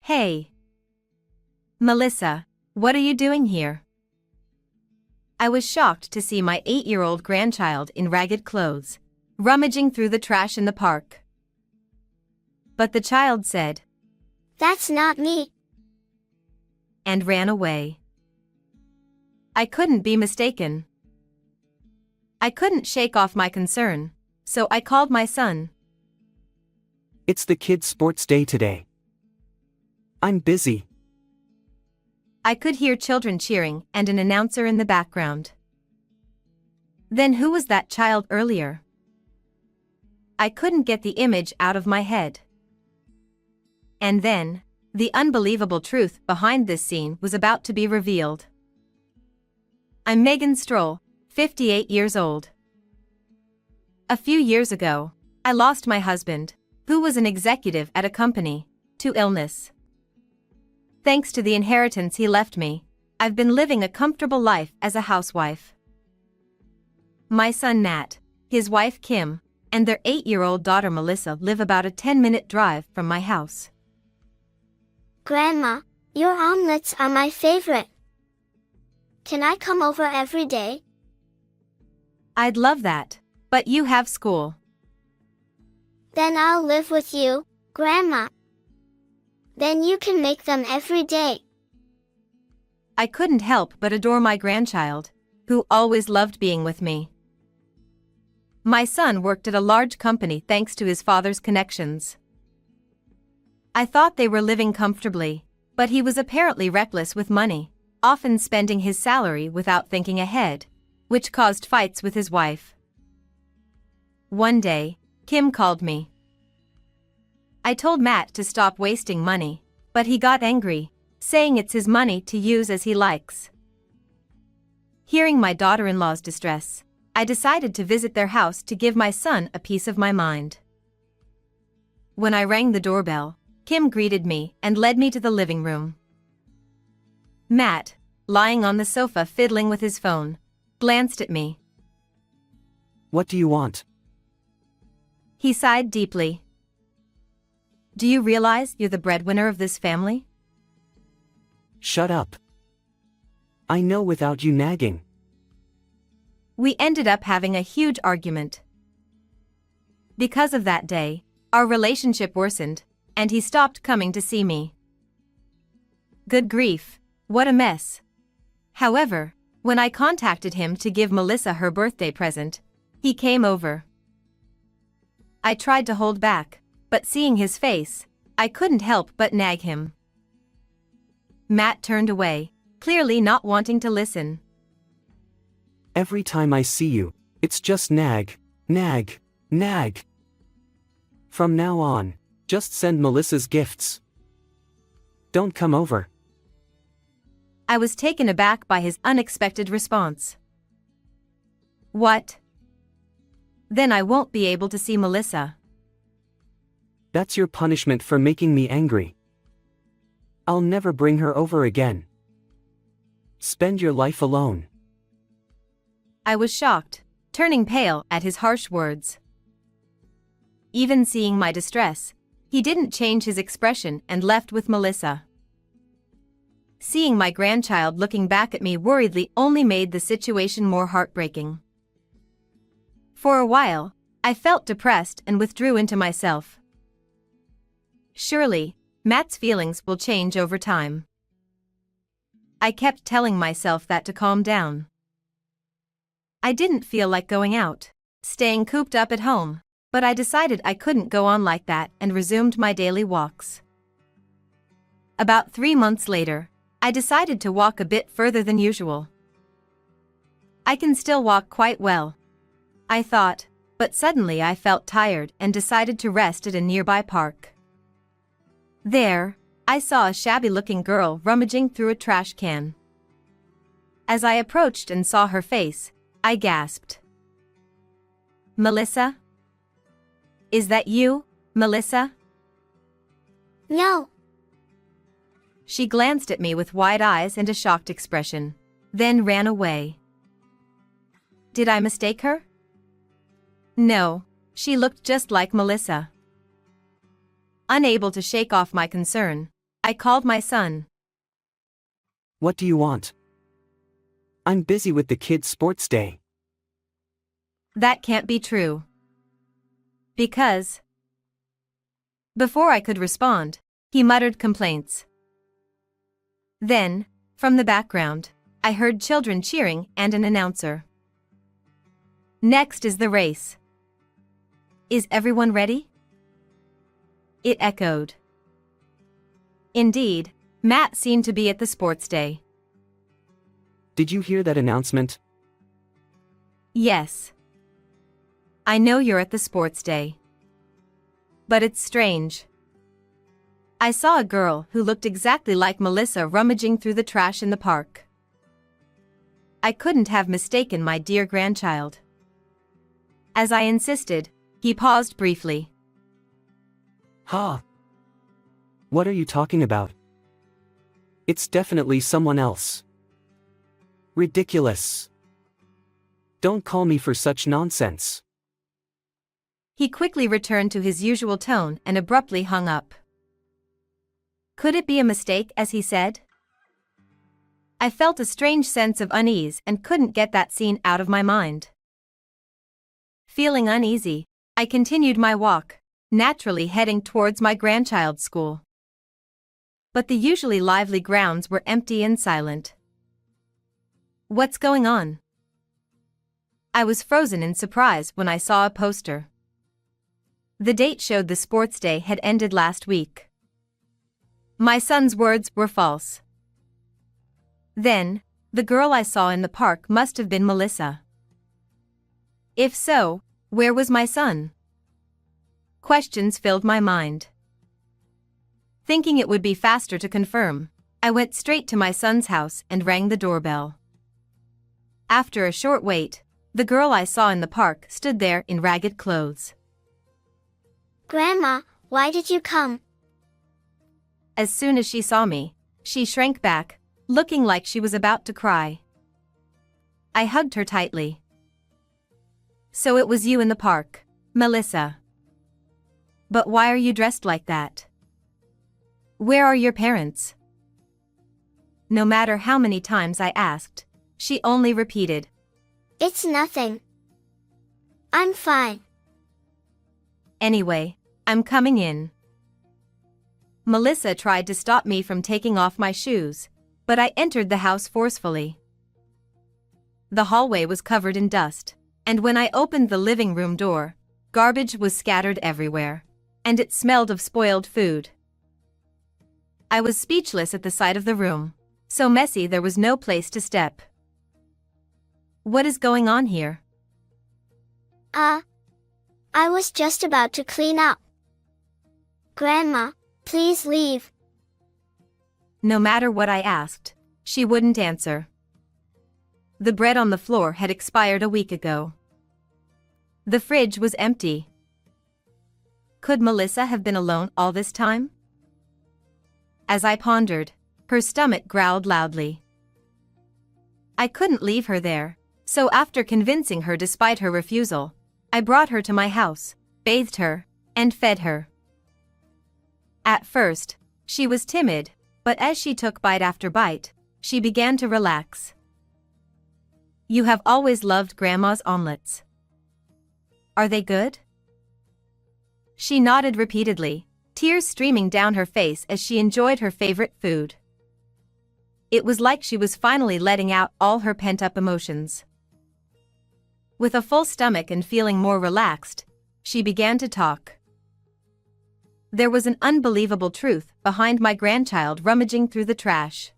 Hey. Melissa, what are you doing here? I was shocked to see my 8-year-old grandchild in ragged clothes, rummaging through the trash in the park. But the child said, "That's not me," and ran away. I couldn't be mistaken. I couldn't shake off my concern, so I called my son. It's the kids' sports day today. I'm busy. I could hear children cheering and an announcer in the background. Then who was that child earlier? I couldn't get the image out of my head. And then, the unbelievable truth behind this scene was about to be revealed. I'm Megan Stroll, 58 years old. A few years ago, I lost my husband, who was an executive at a company, to illness. Thanks to the inheritance he left me, I've been living a comfortable life as a housewife. My son Matt, his wife Kim, and their 8-year-old daughter Melissa live about a 10-minute drive from my house. "Grandma, your omelets are my favorite. Can I come over every day?" I'd love that, but you have school. "Then I'll live with you, Grandma. Then you can make them every day." I couldn't help but adore my grandchild, who always loved being with me. My son worked at a large company thanks to his father's connections. I thought they were living comfortably, but he was apparently reckless with money, often spending his salary without thinking ahead, which caused fights with his wife. One day, Kim called me. I told Matt to stop wasting money, but he got angry, saying it's his money to use as he likes. Hearing my daughter-in-law's distress, I decided to visit their house to give my son a piece of my mind. When I rang the doorbell, Kim greeted me and led me to the living room. Matt, lying on the sofa fiddling with his phone, glanced at me. What do you want? He sighed deeply. Do you realize you're the breadwinner of this family? Shut up. I know without you nagging. We ended up having a huge argument. Because of that day, our relationship worsened, and he stopped coming to see me. Good grief, what a mess. However, when I contacted him to give Melissa her birthday present, he came over. I tried to hold back, but seeing his face, I couldn't help but nag him. Matt turned away, clearly not wanting to listen. Every time I see you, it's just nag, nag, nag. From now on, just send Melissa's gifts. Don't come over. I was taken aback by his unexpected response. What? Then I won't be able to see Melissa. That's your punishment for making me angry. I'll never bring her over again. Spend your life alone. I was shocked, turning pale at his harsh words. Even seeing my distress, he didn't change his expression and left with Melissa. Seeing my grandchild looking back at me worriedly only made the situation more heartbreaking. For a while, I felt depressed and withdrew into myself. Surely, Matt's feelings will change over time. I kept telling myself that to calm down. I didn't feel like going out, staying cooped up at home, but I decided I couldn't go on like that and resumed my daily walks. About 3 months later, I decided to walk a bit further than usual. I can still walk quite well, I thought, but suddenly I felt tired and decided to rest at a nearby park. There, I saw a shabby-looking girl rummaging through a trash can. As I approached and saw her face, I gasped. Melissa? Is that you, Melissa? "No." She glanced at me with wide eyes and a shocked expression, then ran away. Did I mistake her? No, she looked just like Melissa. Unable to shake off my concern, I called my son. What do you want? I'm busy with the kids' sports day. That can't be true. Because. Before I could respond, he muttered complaints. Then, from the background, I heard children cheering and an announcer. Next is the race. Is everyone ready? It echoed. Indeed, Matt seemed to be at the sports day. Did you hear that announcement? Yes. I know you're at the sports day. But it's strange. I saw a girl who looked exactly like Melissa rummaging through the trash in the park. I couldn't have mistaken my dear grandchild. As I insisted, he paused briefly. Ha! What are you talking about? It's definitely someone else. Ridiculous. Don't call me for such nonsense. He quickly returned to his usual tone and abruptly hung up. Could it be a mistake, as he said? I felt a strange sense of unease and couldn't get that scene out of my mind. Feeling uneasy, I continued my walk, naturally heading towards my grandchild's school. But the usually lively grounds were empty and silent. What's going on? I was frozen in surprise when I saw a poster. The date showed the sports day had ended last week. My son's words were false. Then, the girl I saw in the park must have been Melissa. If so, where was my son? Questions filled my mind. Thinking it would be faster to confirm, I went straight to my son's house and rang the doorbell. After a short wait, the girl I saw in the park stood there in ragged clothes. Grandma, why did you come? As soon as she saw me, she shrank back, looking like she was about to cry. I hugged her tightly. So it was you in the park, Melissa. But why are you dressed like that? Where are your parents? No matter how many times I asked, she only repeated, It's nothing. I'm fine. Anyway, I'm coming in. Melissa tried to stop me from taking off my shoes, but I entered the house forcefully. The hallway was covered in dust, and when I opened the living room door, garbage was scattered everywhere, and it smelled of spoiled food. I was speechless at the sight of the room, so messy there was no place to step. What is going on here? I was just about to clean up. Grandma, please leave. No matter what I asked, she wouldn't answer. The bread on the floor had expired a week ago. The fridge was empty. Could Melissa have been alone all this time? As I pondered, her stomach growled loudly. I couldn't leave her there, so after convincing her despite her refusal, I brought her to my house, bathed her, and fed her. At first, she was timid, but as she took bite after bite, she began to relax. You have always loved Grandma's omelets. Are they good? She nodded repeatedly, tears streaming down her face as she enjoyed her favorite food. It was like she was finally letting out all her pent-up emotions. With a full stomach and feeling more relaxed, she began to talk. There was an unbelievable truth behind my grandchild rummaging through the trash.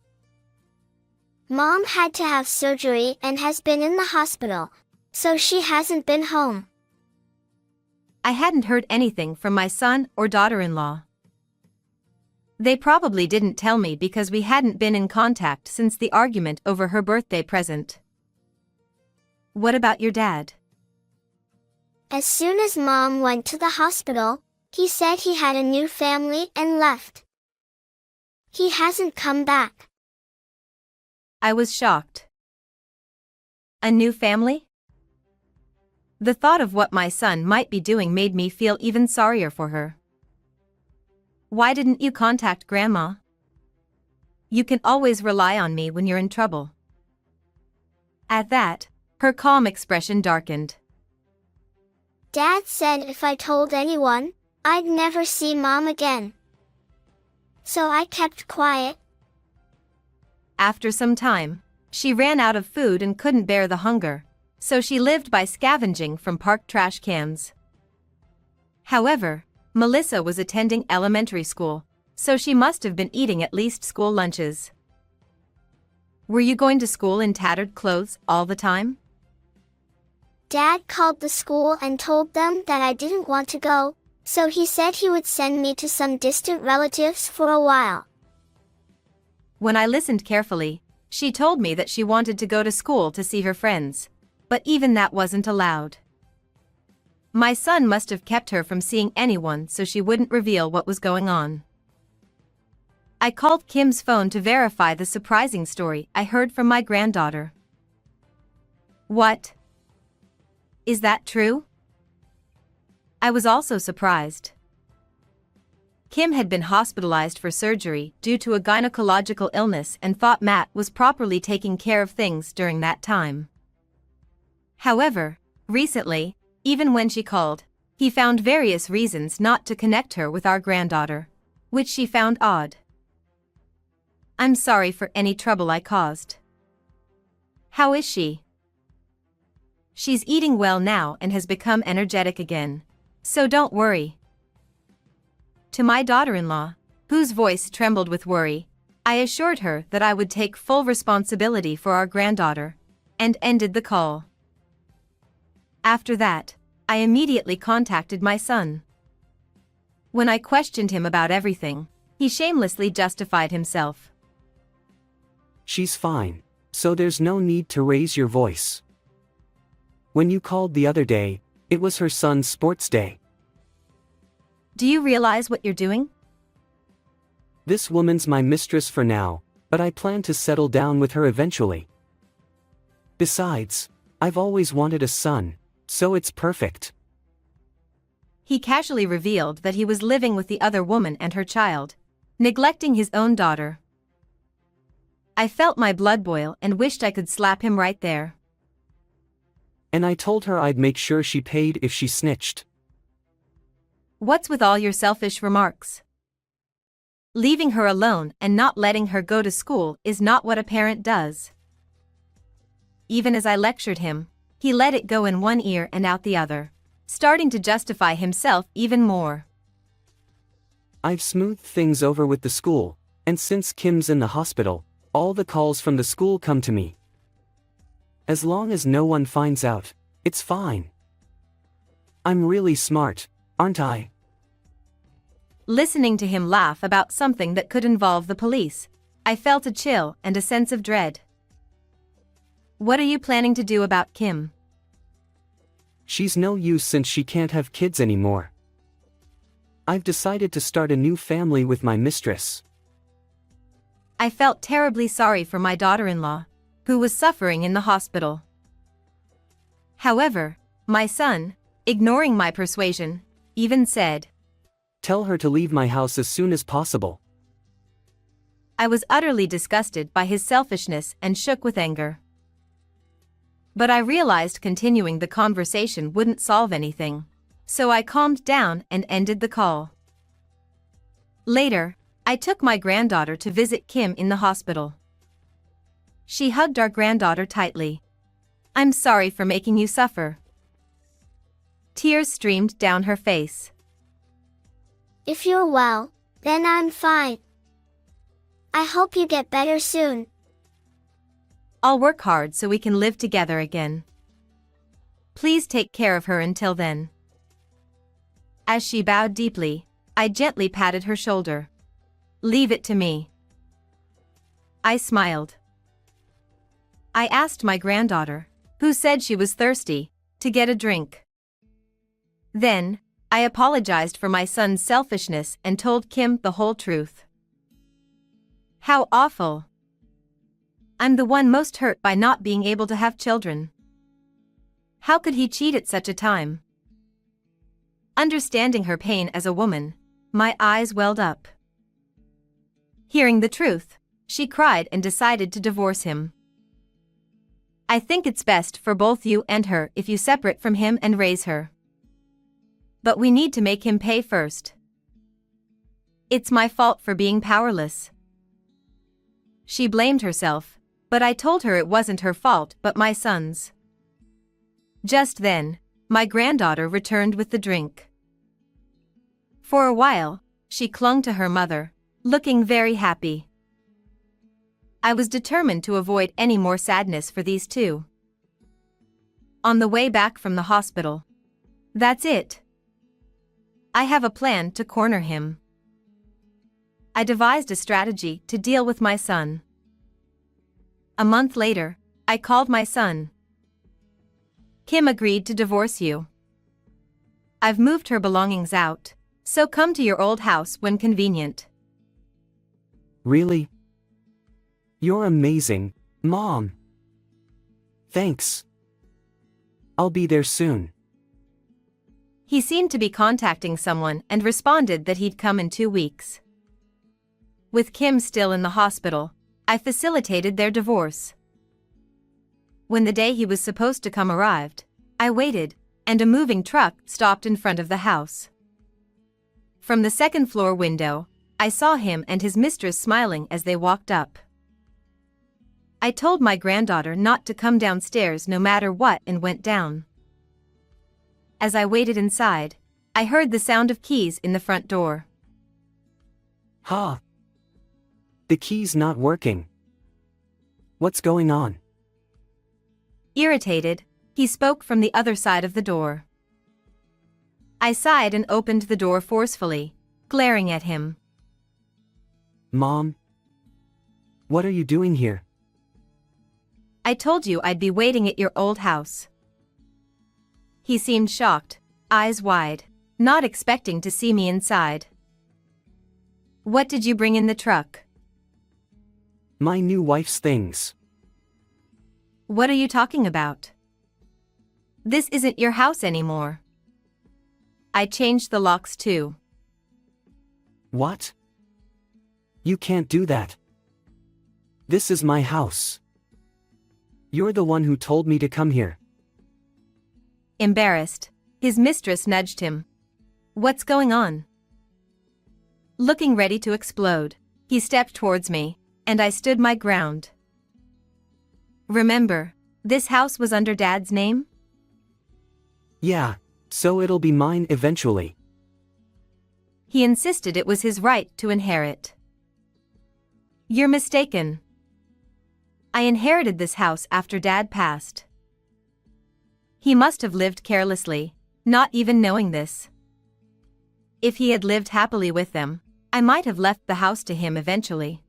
Mom had to have surgery and has been in the hospital, so she hasn't been home. I hadn't heard anything from my son or daughter-in-law. They probably didn't tell me because we hadn't been in contact since the argument over her birthday present. What about your dad? As soon as Mom went to the hospital, he said he had a new family and left. He hasn't come back. I was shocked. A new family? The thought of what my son might be doing made me feel even sorrier for her. Why didn't you contact Grandma? You can always rely on me when you're in trouble." At that, her calm expression darkened. Dad said if I told anyone, I'd never see Mom again. So I kept quiet. After some time, she ran out of food and couldn't bear the hunger, so she lived by scavenging from park trash cans. However, Melissa was attending elementary school, so she must have been eating at least school lunches. "Were you going to school in tattered clothes all the time?" Dad called the school and told them that I didn't want to go, so he said he would send me to some distant relatives for a while. When I listened carefully, she told me that she wanted to go to school to see her friends, but even that wasn't allowed. My son must have kept her from seeing anyone so she wouldn't reveal what was going on. I called Kim's phone to verify the surprising story I heard from my granddaughter. "What? Is that true?" I was also surprised. Kim had been hospitalized for surgery due to a gynecological illness and thought Matt was properly taking care of things during that time. However, recently, even when she called, he found various reasons not to connect her with our granddaughter, which she found odd. "I'm sorry for any trouble I caused." "How is she?" "She's eating well now and has become energetic again, so don't worry." To my daughter-in-law, whose voice trembled with worry, I assured her that I would take full responsibility for our granddaughter, and ended the call. After that, I immediately contacted my son. When I questioned him about everything, he shamelessly justified himself. She's fine, so there's no need to raise your voice. When you called the other day, it was her son's sports day. Do you realize what you're doing? This woman's my mistress for now, but I plan to settle down with her eventually. Besides, I've always wanted a son, so it's perfect. He casually revealed that he was living with the other woman and her child, neglecting his own daughter. I felt my blood boil and wished I could slap him right there. And I told her I'd make sure she paid if she snitched. What's with all your selfish remarks? Leaving her alone and not letting her go to school is not what a parent does. Even as I lectured him, he let it go in one ear and out the other, starting to justify himself even more. I've smoothed things over with the school, and since Kim's in the hospital, all the calls from the school come to me. As long as no one finds out, it's fine. I'm really smart, aren't I? Listening to him laugh about something that could involve the police, I felt a chill and a sense of dread. What are you planning to do about Kim? She's no use since she can't have kids anymore. I've decided to start a new family with my mistress. I felt terribly sorry for my daughter-in-law, who was suffering in the hospital. However, my son, ignoring my persuasion, even said, "Tell her to leave my house as soon as possible." I was utterly disgusted by his selfishness and shook with anger. But I realized continuing the conversation wouldn't solve anything, so I calmed down and ended the call. Later, I took my granddaughter to visit Kim in the hospital. She hugged our granddaughter tightly. "I'm sorry for making you suffer." Tears streamed down her face. If you're well, then I'm fine. I hope you get better soon. I'll work hard so we can live together again. Please take care of her until then. As she bowed deeply, I gently patted her shoulder. "Leave it to me." I smiled. I asked my granddaughter, who said she was thirsty, to get a drink. Then, I apologized for my son's selfishness and told Kim the whole truth. How awful. I'm the one most hurt by not being able to have children. How could he cheat at such a time? Understanding her pain as a woman, my eyes welled up. Hearing the truth, she cried and decided to divorce him. I think it's best for both you and her if you separate from him and raise her. But we need to make him pay first. It's my fault for being powerless. She blamed herself, but I told her it wasn't her fault but my son's. Just then, my granddaughter returned with the drink. For a while, she clung to her mother, looking very happy. I was determined to avoid any more sadness for these two. On the way back from the hospital. That's it. I have a plan to corner him. I devised a strategy to deal with my son. A month later, I called my son. Kim agreed to divorce you. I've moved her belongings out, so come to your old house when convenient. Really? You're amazing, Mom. Thanks. I'll be there soon. He seemed to be contacting someone and responded that he'd come in 2 weeks. With Kim still in the hospital, I facilitated their divorce. When the day he was supposed to come arrived, I waited, and a moving truck stopped in front of the house. From the second-floor window, I saw him and his mistress smiling as they walked up. I told my granddaughter not to come downstairs no matter what and went down. As I waited inside, I heard the sound of keys in the front door. Ha! The key's not working. What's going on? Irritated, he spoke from the other side of the door. I sighed and opened the door forcefully, glaring at him. Mom? What are you doing here? I told you I'd be waiting at your old house. He seemed shocked, eyes wide, not expecting to see me inside. What did you bring in the truck? My new wife's things. What are you talking about? This isn't your house anymore. I changed the locks too. What? You can't do that. This is my house. You're the one who told me to come here. Embarrassed, his mistress nudged him. What's going on? Looking ready to explode, he stepped towards me, and I stood my ground. Remember, this house was under Dad's name? Yeah, so it'll be mine eventually. He insisted it was his right to inherit. You're mistaken. I inherited this house after Dad passed. He must have lived carelessly, not even knowing this. If he had lived happily with them, I might have left the house to him eventually.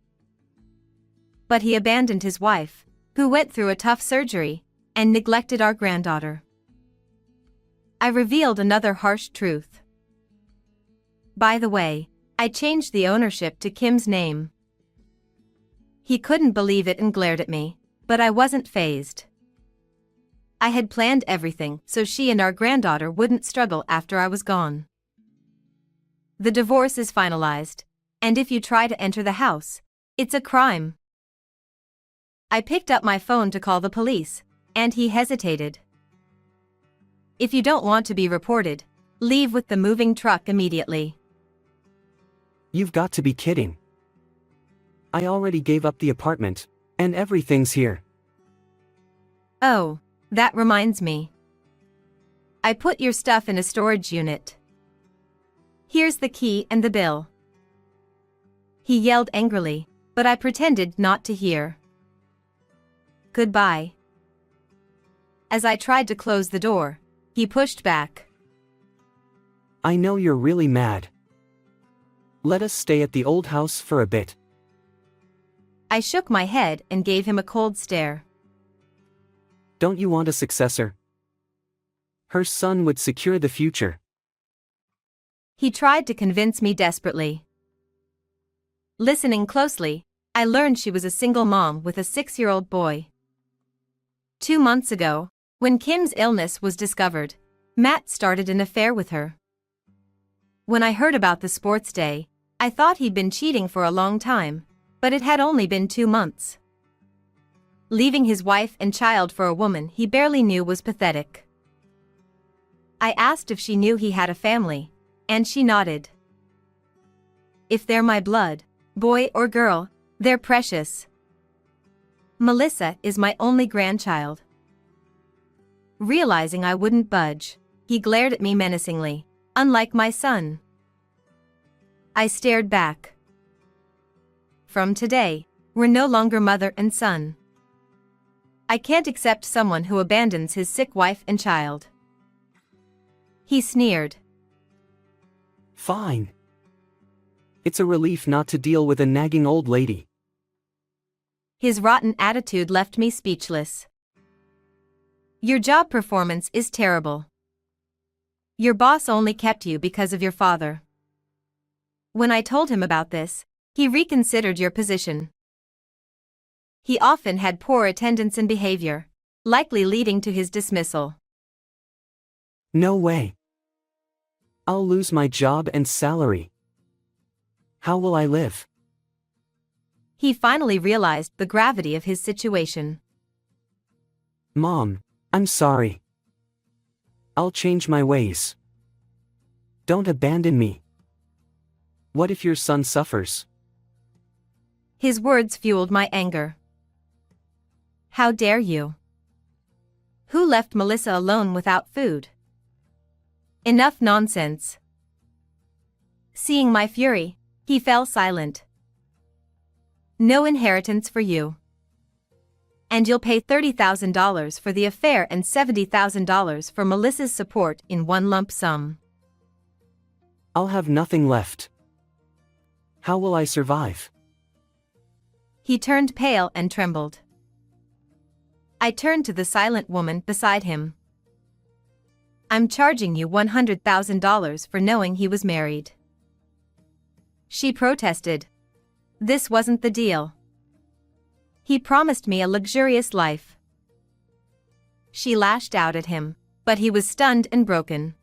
But he abandoned his wife, who went through a tough surgery, and neglected our granddaughter. I revealed another harsh truth. By the way, I changed the ownership to Kim's name. He couldn't believe it and glared at me, but I wasn't fazed. I had planned everything so she and our granddaughter wouldn't struggle after I was gone. The divorce is finalized, and if you try to enter the house, it's a crime. I picked up my phone to call the police, and he hesitated. If you don't want to be reported, leave with the moving truck immediately. You've got to be kidding. I already gave up the apartment, and everything's here. Oh, that reminds me. I put your stuff in a storage unit. Here's the key and the bill. He yelled angrily, but I pretended not to hear. Goodbye. As I tried to close the door, he pushed back. I know you're really mad. Let us stay at the old house for a bit. I shook my head and gave him a cold stare. Don't you want a successor? Her son would secure the future. He tried to convince me desperately. Listening closely, I learned she was a single mom with a 6-year-old boy. 2 months ago, when Kim's illness was discovered, Matt started an affair with her. When I heard about the sports day, I thought he'd been cheating for a long time, But it had only been 2 months. Leaving his wife and child for a woman he barely knew was pathetic. I asked if she knew he had a family, and she nodded. If they're my blood, boy or girl, they're precious. Melissa is my only grandchild. Realizing I wouldn't budge, he glared at me menacingly, unlike my son. I stared back. From today, we're no longer mother and son. I can't accept someone who abandons his sick wife and child. He sneered. Fine. It's a relief not to deal with a nagging old lady. His rotten attitude left me speechless. Your job performance is terrible. Your boss only kept you because of your father. When I told him about this, he reconsidered your position. He often had poor attendance and behavior, likely leading to his dismissal. No way. I'll lose my job and salary. How will I live? He finally realized the gravity of his situation. Mom, I'm sorry. I'll change my ways. Don't abandon me. What if your son suffers? His words fueled my anger. How dare you? Who left Melissa alone without food? Enough nonsense. Seeing my fury, he fell silent. No inheritance for you. And you'll pay $30,000 for the affair and $70,000 for Melissa's support in one lump sum. I'll have nothing left. How will I survive? He turned pale and trembled. I turned to the silent woman beside him. I'm charging you $100,000 for knowing he was married. She protested. This wasn't the deal. He promised me a luxurious life. She lashed out at him, but he was stunned and broken.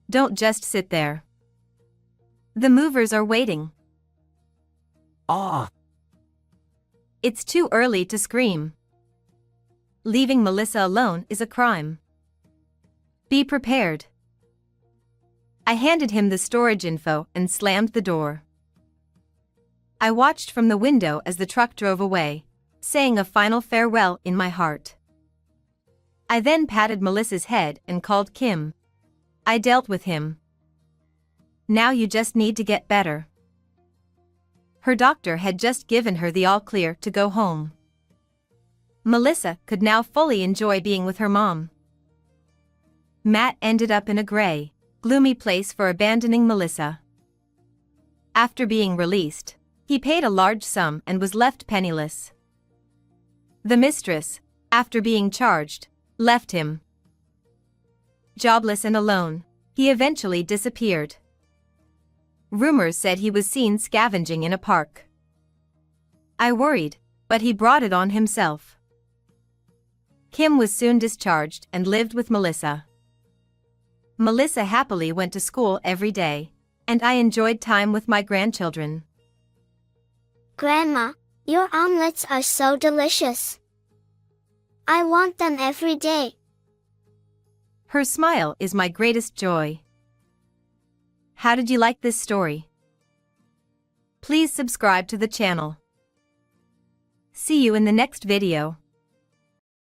Don't just sit there. The movers are waiting. Ah! It's too early to scream. Leaving Melissa alone is a crime. Be prepared. I handed him the storage info and slammed the door. I watched from the window as the truck drove away, saying a final farewell in my heart. I then patted Melissa's head and called Kim. I dealt with him. Now you just need to get better. Her doctor had just given her the all clear to go home. Melissa could now fully enjoy being with her mom. Matt ended up in a gray, gloomy place for abandoning Melissa. After being released, he paid a large sum and was left penniless. The mistress, after being charged, left him. Jobless and alone, he eventually disappeared. Rumors said he was seen scavenging in a park. I worried, but he brought it on himself. Kim was soon discharged and lived with Melissa. Melissa happily went to school every day, and I enjoyed time with my grandchildren. Grandma, your omelets are so delicious. I want them every day. Her smile is my greatest joy. How did you like this story? Please subscribe to the channel. See you in the next video.